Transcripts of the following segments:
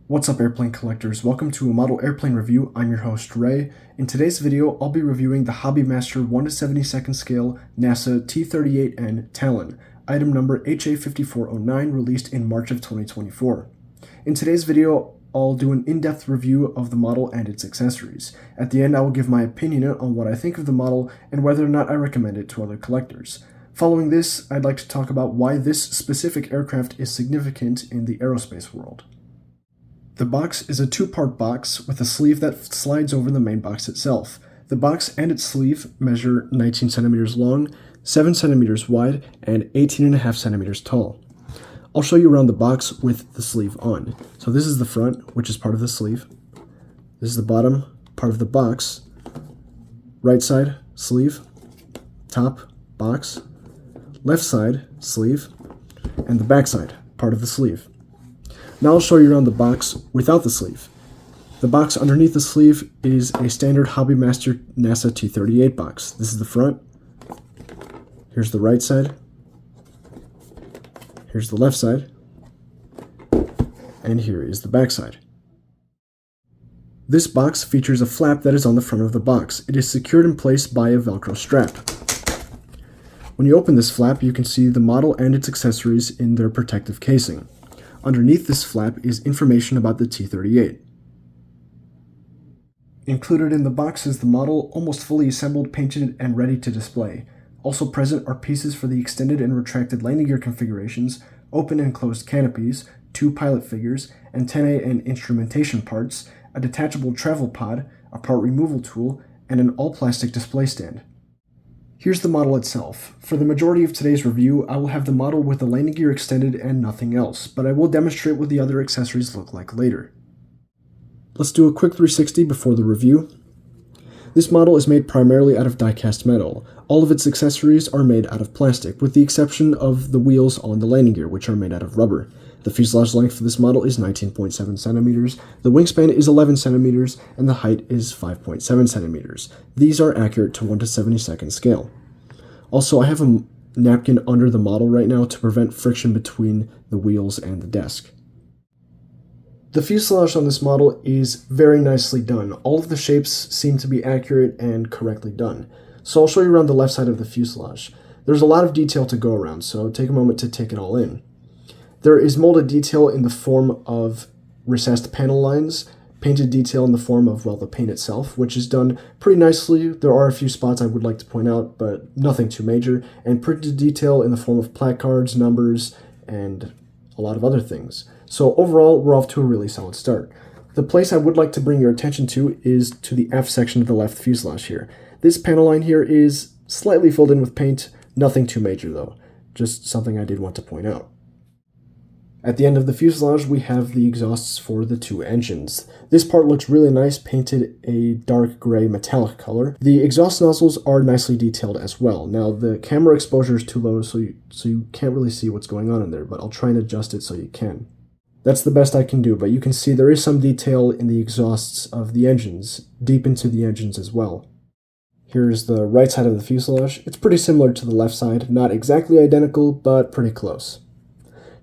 What's up, airplane collectors? Welcome to a model airplane review. I'm your host, Ray. In today's video, I'll be reviewing the Hobbymaster 1/72 scale NASA T-38N Talon, item number HA5409, released in March of 2024. In today's video, I'll do an in-depth review of the model and its accessories. At the end, I will give my opinion on what I think of the model and whether or not I recommend it to other collectors. Following this, I'd like to talk about why this specific aircraft is significant in the aerospace world. The box is a two-part box with a sleeve that slides over the main box itself. The box and its sleeve measure 19 centimeters long, 7 centimeters wide, and 18.5 centimeters tall. I'll show you around the box with the sleeve on. So this is the front, which is part of the sleeve. This is the bottom part of the box. Right side, sleeve. Top, box. Left side, sleeve. And the back side, part of the sleeve. Now I'll show you around the box without the sleeve. The box underneath the sleeve is a standard Hobbymaster NASA T-38 box. This is the front. Here's the right side. Here's the left side. And here is the back side. This box features a flap that is on the front of the box. It is secured in place by a Velcro strap. When you open this flap, you can see the model and its accessories in their protective casing. Underneath this flap is information about the T-38. Included in the box is the model, almost fully assembled, painted, and ready to display. Also present are pieces for the extended and retracted landing gear configurations, open and closed canopies, 2 pilot figures, antennae and instrumentation parts, a detachable travel pod, a part removal tool, and an all-plastic display stand. Here's the model itself. For the majority of today's review, I will have the model with the landing gear extended and nothing else, but I will demonstrate what the other accessories look like later. Let's do a quick 360 before the review. This model is made primarily out of die-cast metal. All of its accessories are made out of plastic, with the exception of the wheels on the landing gear, which are made out of rubber. The fuselage length for this model is 19.7 centimeters, the wingspan is 11 centimeters, and the height is 5.7 centimeters. These are accurate to 1/72 scale. Also, I have a napkin under the model right now to prevent friction between the wheels and the desk. The fuselage on this model is very nicely done. All of the shapes seem to be accurate and correctly done. So I'll show you around the left side of the fuselage. There's a lot of detail to go around, so take a moment to take it all in. There is molded detail in the form of recessed panel lines, painted detail in the form of, well, the paint itself, which is done pretty nicely. There are a few spots I would like to point out, but nothing too major, and printed detail in the form of placards, numbers, and a lot of other things. So overall, we're off to a really solid start. The place I would like to bring your attention to is to the aft section of the left fuselage here. This panel line here is slightly filled in with paint, nothing too major though, just something I did want to point out. At the end of the fuselage, we have the exhausts for the 2 engines. This part looks really nice, painted a dark gray metallic color. The exhaust nozzles are nicely detailed as well. Now, the camera exposure is too low, so you can't really see what's going on in there, but I'll try and adjust it so you can. That's the best I can do, but you can see there is some detail in the exhausts of the engines, deep into the engines as well. Here's the right side of the fuselage. It's pretty similar to the left side, not exactly identical, but pretty close.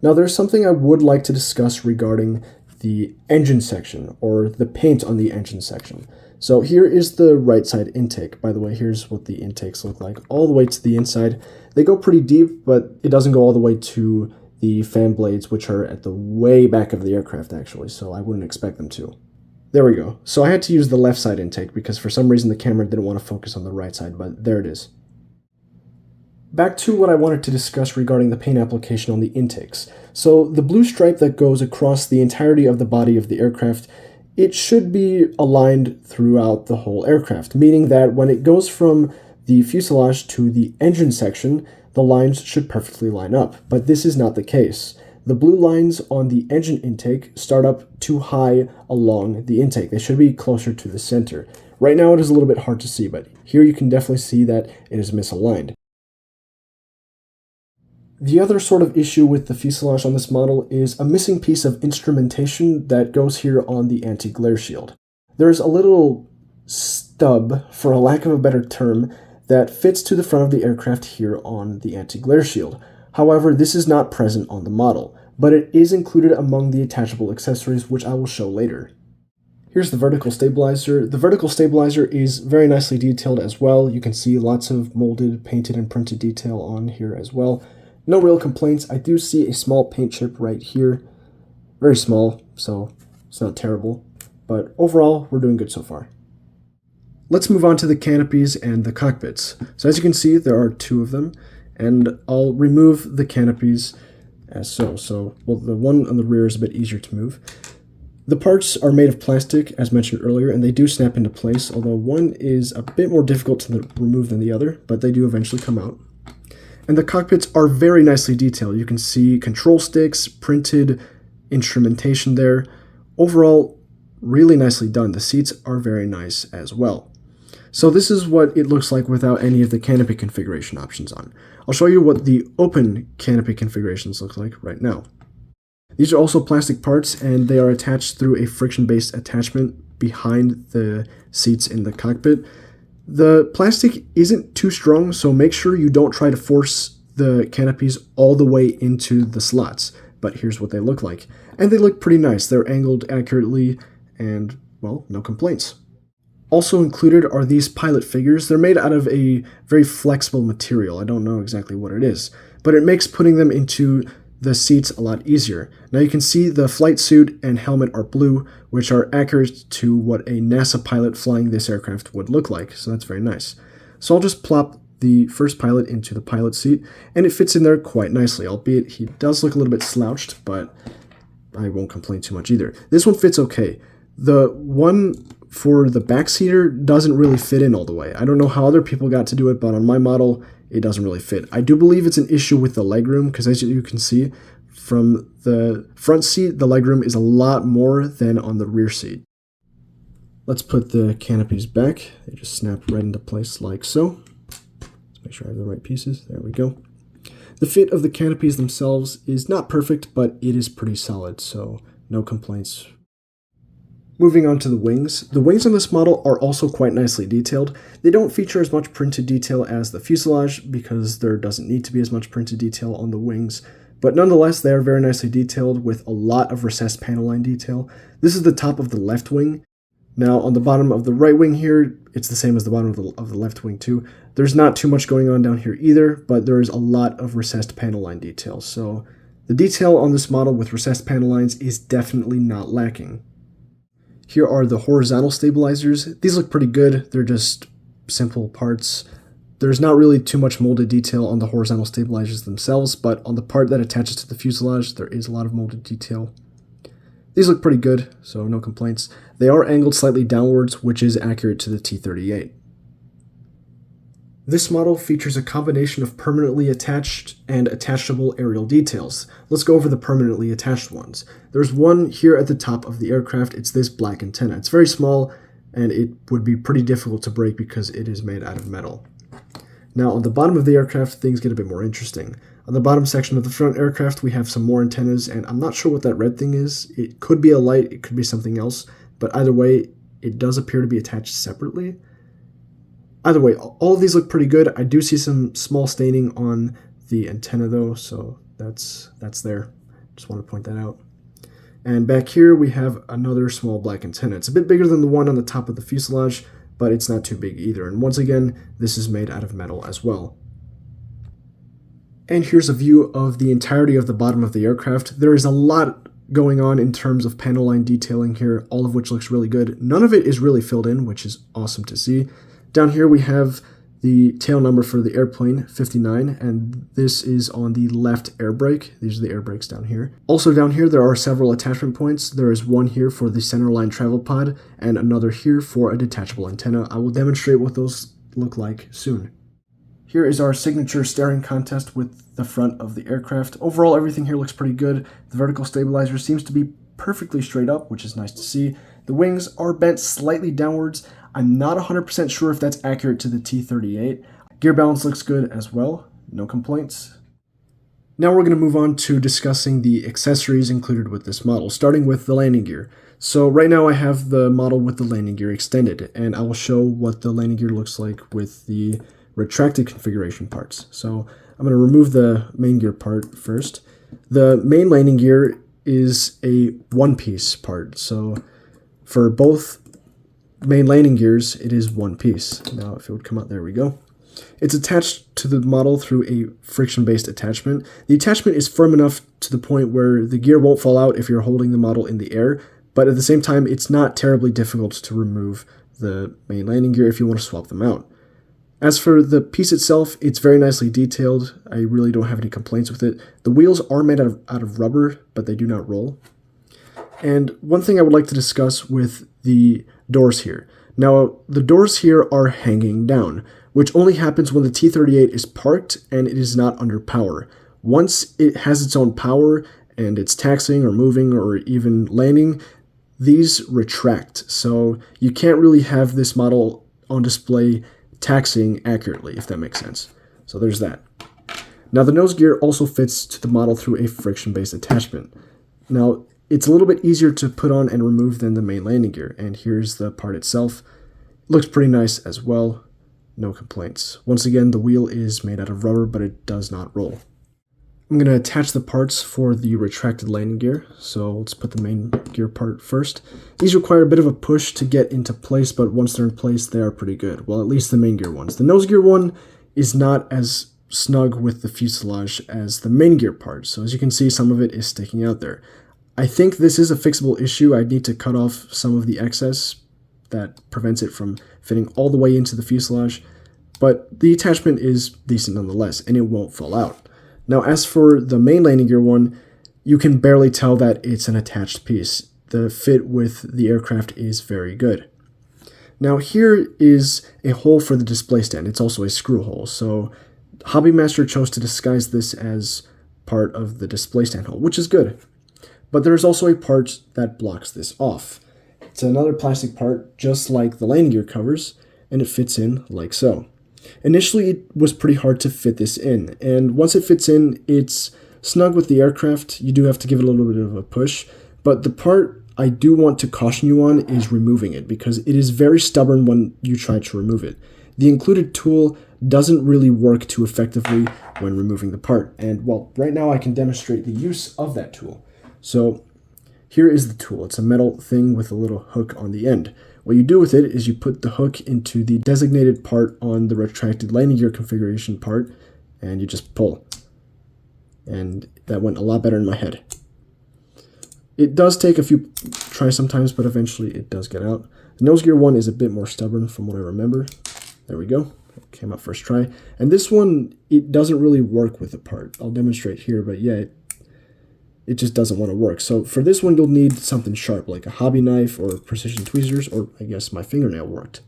Now there's something I would like to discuss regarding the engine section, or the paint on the engine section. So here is the right side intake. By the way, here's what the intakes look like all the way to the inside. They go pretty deep, but it doesn't go all the way to the fan blades, which are at the way back of the aircraft actually, so I wouldn't expect them to. There we go. So I had to use the left side intake because for some reason the camera didn't want to focus on the right side, but there it is. Back to what I wanted to discuss regarding the paint application on the intakes. So the blue stripe that goes across the entirety of the body of the aircraft, it should be aligned throughout the whole aircraft, meaning that when it goes from the fuselage to the engine section, the lines should perfectly line up, but this is not the case. The blue lines on the engine intake start up too high along the intake. They should be closer to the center. Right now it is a little bit hard to see, but here you can definitely see that it is misaligned. The other sort of issue with the fuselage on this model is a missing piece of instrumentation that goes here on the anti-glare shield. There's a little stub, for a lack of a better term, that fits to the front of the aircraft here on the anti-glare shield. However, this is not present on the model. but it is included among the attachable accessories, which I will show later. Here's the vertical stabilizer. The vertical stabilizer is very nicely detailed as well. You can see lots of molded, painted, and printed detail on here as well. No real complaints. I do see a small paint chip right here. Very small, so it's not terrible. But overall, we're doing good so far. Let's move on to the canopies and the cockpits. So as you can see, there are two of them, and I'll remove the canopies as so. Well, the one on the rear is a bit easier to move. The parts are made of plastic, as mentioned earlier, and they do snap into place, although one is a bit more difficult to remove than the other, but they do eventually come out. And the cockpits are very nicely detailed. You can see control sticks, printed instrumentation there. Overall, really nicely done. The seats are very nice as well. So this is what it looks like without any of the canopy configuration options on. I'll show you what the open canopy configurations look like right now. These are also plastic parts, and they are attached through a friction-based attachment behind the seats in the cockpit. The plastic isn't too strong, so make sure you don't try to force the canopies all the way into the slots. But here's what they look like. And they look pretty nice. They're angled accurately, and, well, no complaints. Also included are these pilot figures. They're made out of a very flexible material. I don't know exactly what it is, but it makes putting them into the seats a lot easier. Now you can see the flight suit and helmet are blue, which are accurate to what a NASA pilot flying this aircraft would look like, so that's very nice. So I'll just plop the first pilot into the pilot seat, and it fits in there quite nicely, albeit he does look a little bit slouched, but I won't complain too much either. This one fits okay. The one for the backseater doesn't really fit in all the way. I don't know how other people got to do it, but on my model, it doesn't really fit. I do believe it's an issue with the legroom, because as you can see, from the front seat, the legroom is a lot more than on the rear seat. Let's put the canopies back. They just snap right into place like so. Let's make sure I have the right pieces. There we go. The fit of the canopies themselves is not perfect, but it is pretty solid, so no complaints. Moving on to the wings. The wings on this model are also quite nicely detailed. They don't feature as much printed detail as the fuselage because there doesn't need to be as much printed detail on the wings, but nonetheless they are very nicely detailed with a lot of recessed panel line detail. This is the top of the left wing. Now on the bottom of the right wing here, it's the same as the bottom of the left wing too. There's not too much going on down here either, but there is a lot of recessed panel line detail. So the detail on this model with recessed panel lines is definitely not lacking. Here are the horizontal stabilizers. These look pretty good. They're just simple parts. There's not really too much molded detail on the horizontal stabilizers themselves, but on the part that attaches to the fuselage, there is a lot of molded detail. These look pretty good, so no complaints. They are angled slightly downwards, which is accurate to the T-38. This model features a combination of permanently attached and attachable aerial details. Let's go over the permanently attached ones. There's one here at the top of the aircraft. It's this black antenna. It's very small, and it would be pretty difficult to break because it is made out of metal. Now, on the bottom of the aircraft, things get a bit more interesting. On the bottom section of the front aircraft, we have some more antennas, and I'm not sure what that red thing is. It could be a light, it could be something else, but either way, it does appear to be attached separately. Either way, all of these look pretty good. I do see some small staining on the antenna though, so that's there. Just want to point that out. And back here we have another small black antenna. It's a bit bigger than the one on the top of the fuselage, but it's not too big either. And once again, this is made out of metal as well. And here's a view of the entirety of the bottom of the aircraft. There is a lot going on in terms of panel line detailing here, all of which looks really good. None of it is really filled in, which is awesome to see. Down here we have the tail number for the airplane, 59, and this is on the left air brake. These are the air brakes down here. Also down here there are several attachment points. There is one here for the centerline travel pod and another here for a detachable antenna. I will demonstrate what those look like soon. Here is our signature steering contest with the front of the aircraft. Overall everything here looks pretty good. The vertical stabilizer seems to be perfectly straight up, which is nice to see. The wings are bent slightly downwards. I'm not 100% sure if that's accurate to the T-38. Gear balance looks good as well, no complaints. Now we're going to move on to discussing the accessories included with this model, starting with the landing gear. So right now I have the model with the landing gear extended, and I will show what the landing gear looks like with the retracted configuration parts. So I'm going to remove the main gear part first. The main landing gear is a one-piece part, so for both main landing gears, it is one piece. Now, if it would come out, there we go. It's attached to the model through a friction-based attachment. The attachment is firm enough to the point where the gear won't fall out if you're holding the model in the air, but at the same time, it's not terribly difficult to remove the main landing gear if you want to swap them out. As for the piece itself, it's very nicely detailed. I really don't have any complaints with it. The wheels are made out of rubber, but they do not roll. And one thing I would like to discuss with the doors here. Now, the doors here are hanging down, which only happens when the T-38 is parked and it is not under power. Once it has its own power and it's taxiing or moving or even landing, these retract. So you can't really have this model on display taxiing accurately, if that makes sense. So there's that. Now, the nose gear also fits to the model through a friction-based attachment. Now, it's a little bit easier to put on and remove than the main landing gear, and here's the part itself. It looks pretty nice as well. No complaints. Once again, the wheel is made out of rubber, but it does not roll. I'm going to attach the parts for the retracted landing gear, so let's put the main gear part first. These require a bit of a push to get into place, but once they're in place, they are pretty good. Well, at least the main gear ones. The nose gear one is not as snug with the fuselage as the main gear part, so as you can see, some of it is sticking out there. I think this is a fixable issue. I'd need to cut off some of the excess that prevents it from fitting all the way into the fuselage, but the attachment is decent nonetheless, and it won't fall out. Now, as for the main landing gear one, you can barely tell that it's an attached piece. The fit with the aircraft is very good. Now, here is a hole for the display stand. It's also a screw hole, so Hobbymaster chose to disguise this as part of the display stand hole, which is good. But there's also a part that blocks this off. It's another plastic part, just like the landing gear covers, and it fits in like so. Initially, it was pretty hard to fit this in, and once it fits in, it's snug with the aircraft. You do have to give it a little bit of a push, but the part I do want to caution you on is removing it, because it is very stubborn when you try to remove it. The included tool doesn't really work too effectively when removing the part, and well, right now I can demonstrate the use of that tool. So here is the tool. It's a metal thing with a little hook on the end. What you do with it is you put the hook into the designated part on the retracted landing gear configuration part, and you just pull. And that went a lot better in my head. It does take a few tries sometimes, but eventually it does get out. The nose gear one is a bit more stubborn from what I remember. There we go. It came out first try. And this one, it doesn't really work with the part. I'll demonstrate here, but yeah, it just doesn't want to work. So for this one, you'll need something sharp, like a hobby knife or precision tweezers, or I guess my fingernail worked.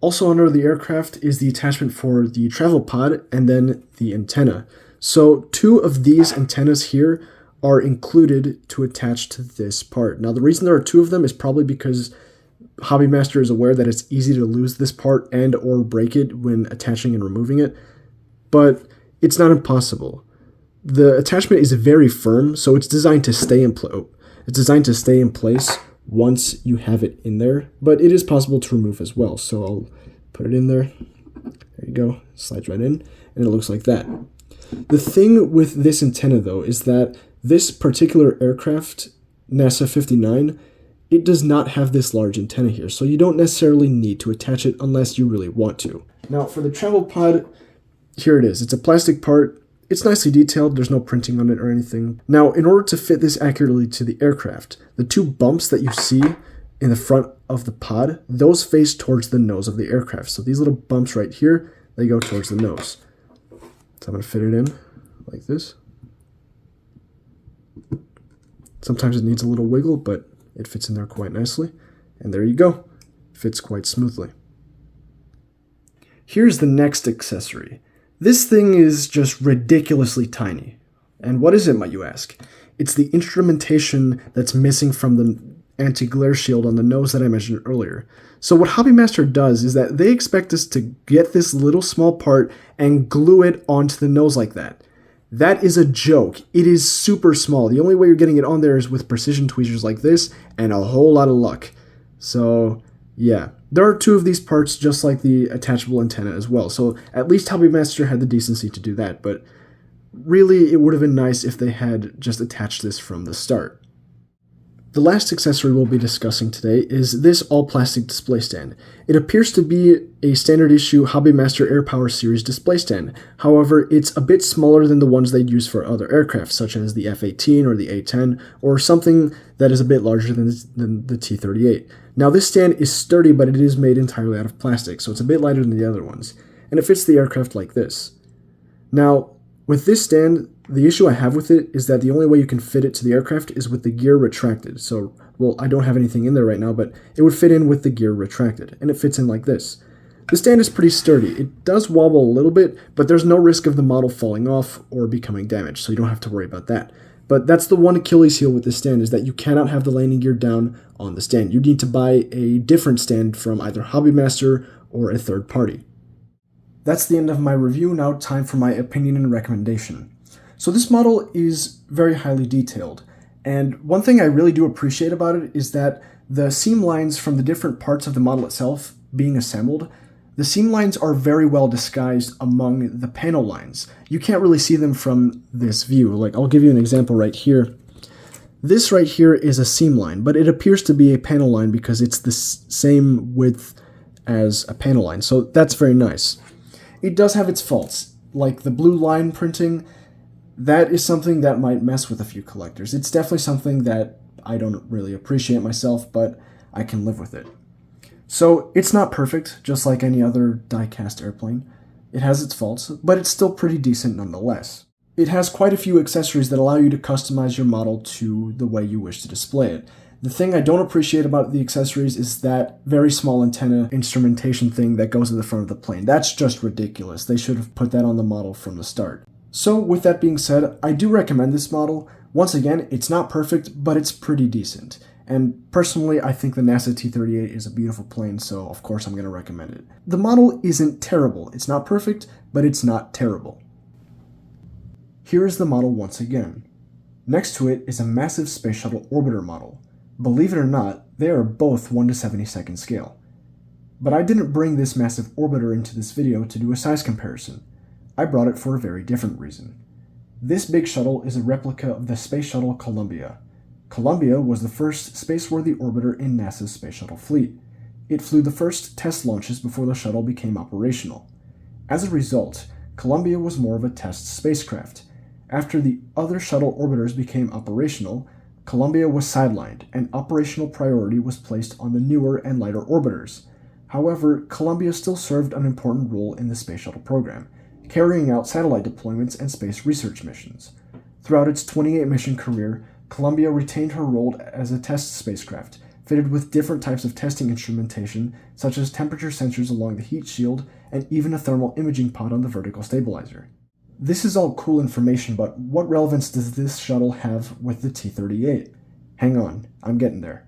Also under the aircraft is the attachment for the travel pod and then the antenna. So two of these antennas here are included to attach to this part. Now the reason there are two of them is probably because Hobbymaster is aware that it's easy to lose this part and or break it when attaching and removing it, but it's not impossible. The attachment is very firm, so it's designed to stay in place once you have it in there, but it is possible to remove as well. So I'll put it in there. There you go. It slides right in, and it looks like that. The thing with this antenna, though, is that this particular aircraft, NASA 59, it does not have this large antenna here, so you don't necessarily need to attach it unless you really want to. Now, for the travel pod, here it is. It's a plastic part. It's nicely detailed, there's no printing on it or anything. Now, in order to fit this accurately to the aircraft, the two bumps that you see in the front of the pod, those face towards the nose of the aircraft. So these little bumps right here, they go towards the nose. So I'm going to fit it in like this. Sometimes it needs a little wiggle, but it fits in there quite nicely. And there you go. Fits quite smoothly. Here's the next accessory. This thing is just ridiculously tiny. And what is it, might you ask? It's the instrumentation that's missing from the anti-glare shield on the nose that I mentioned earlier. So what Hobbymaster does is that they expect us to get this little small part and glue it onto the nose like that. That is a joke. It is super small. The only way you're getting it on there is with precision tweezers like this and a whole lot of luck. So yeah, there are two of these parts just like the attachable antenna as well. So at least Hobbymaster had the decency to do that, but really, it would have been nice if they had just attached this from the start. The last accessory we'll be discussing today is this all-plastic display stand. It appears to be a standard issue Hobbymaster Air Power Series display stand. However, it's a bit smaller than the ones they'd use for other aircraft, such as the F-18 or the A-10, or something that is a bit larger than the T-38. Now, this stand is sturdy, but it is made entirely out of plastic, so it's a bit lighter than the other ones, and it fits the aircraft like this. Now, with this stand, the issue I have with it is that the only way you can fit it to the aircraft is with the gear retracted. So, well, I don't have anything in there right now, but it would fit in with the gear retracted, and it fits in like this. The stand is pretty sturdy. It does wobble a little bit, but there's no risk of the model falling off or becoming damaged, so you don't have to worry about that. But that's the one Achilles heel with this stand, is that you cannot have the landing gear down on the stand. You need to buy a different stand from either Hobbymaster or a third party. That's the end of my review. Now time for my opinion and recommendation. So this model is very highly detailed, and one thing I really do appreciate about it is that the seam lines from the different parts of the model itself being assembled, the seam lines are very well disguised among the panel lines. You can't really see them from this view. Like, I'll give you an example right here. This right here is a seam line, but it appears to be a panel line because it's the same width as a panel line, so that's very nice. It does have its faults, like the blue line printing. That is something that might mess with a few collectors. It's definitely something that I don't really appreciate myself, but I can live with it. So it's not perfect, just like any other die-cast airplane. It has its faults, but it's still pretty decent nonetheless. It has quite a few accessories that allow you to customize your model to the way you wish to display it. The thing I don't appreciate about the accessories is that very small antenna instrumentation thing that goes in the front of the plane. That's just ridiculous. They should have put that on the model from the start. So with that being said, I do recommend this model. Once again, it's not perfect, but it's pretty decent. And personally, I think the NASA T-38 is a beautiful plane, so of course I'm going to recommend it. The model isn't terrible. It's not perfect, but it's not terrible. Here is the model once again. Next to it is a massive Space Shuttle Orbiter model. Believe it or not, they are both 1/72 scale. But I didn't bring this massive orbiter into this video to do a size comparison. I brought it for a very different reason. This big shuttle is a replica of the Space Shuttle Columbia. Columbia was the first space-worthy orbiter in NASA's space shuttle fleet. It flew the first test launches before the shuttle became operational. As a result, Columbia was more of a test spacecraft. After the other shuttle orbiters became operational, Columbia was sidelined, and operational priority was placed on the newer and lighter orbiters. However, Columbia still served an important role in the space shuttle program, carrying out satellite deployments and space research missions. Throughout its 28-mission career, Columbia retained her role as a test spacecraft, fitted with different types of testing instrumentation, such as temperature sensors along the heat shield, and even a thermal imaging pod on the vertical stabilizer. This is all cool information, but what relevance does this shuttle have with the T-38? Hang on, I'm getting there.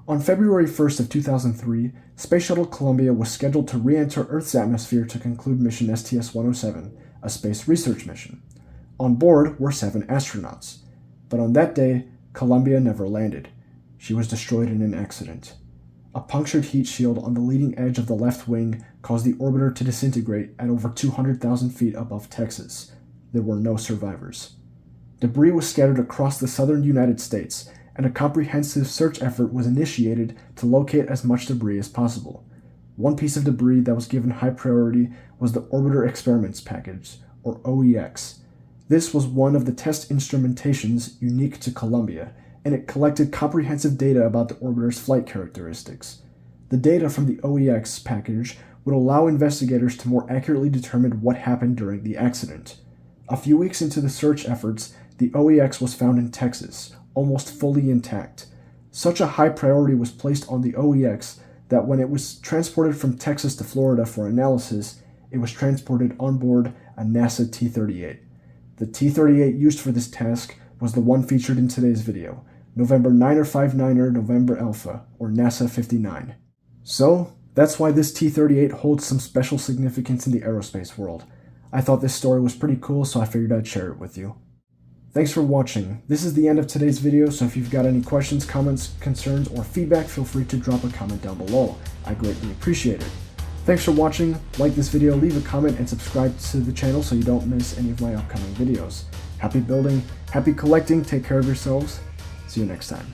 On February 1st of 2003, Space Shuttle Columbia was scheduled to re-enter Earth's atmosphere to conclude mission STS-107, a space research mission. On board were 7 astronauts. But on that day, Columbia never landed. She was destroyed in an accident. A punctured heat shield on the leading edge of the left wing caused the orbiter to disintegrate at over 200,000 feet above Texas. There were no survivors. Debris was scattered across the southern United States, and a comprehensive search effort was initiated to locate as much debris as possible. One piece of debris that was given high priority was the Orbiter Experiments Package, or OEX. This was one of the test instrumentations unique to Columbia, and it collected comprehensive data about the orbiter's flight characteristics. The data from the OEX package would allow investigators to more accurately determine what happened during the accident. A few weeks into the search efforts, the OEX was found in Texas, almost fully intact. Such a high priority was placed on the OEX that when it was transported from Texas to Florida for analysis, it was transported on board a NASA T-38. The T-38 used for this task was the one featured in today's video, November 9er59er November Alpha, or NASA 59. So, that's why this T-38 holds some special significance in the aerospace world. I thought this story was pretty cool, so I figured I'd share it with you. Thanks for watching. This is the end of today's video, so if you've got any questions, comments, concerns, or feedback, feel free to drop a comment down below. I greatly appreciate it. Thanks for watching. Like this video, leave a comment, and subscribe to the channel so you don't miss any of my upcoming videos. Happy building, happy collecting, take care of yourselves. See you next time.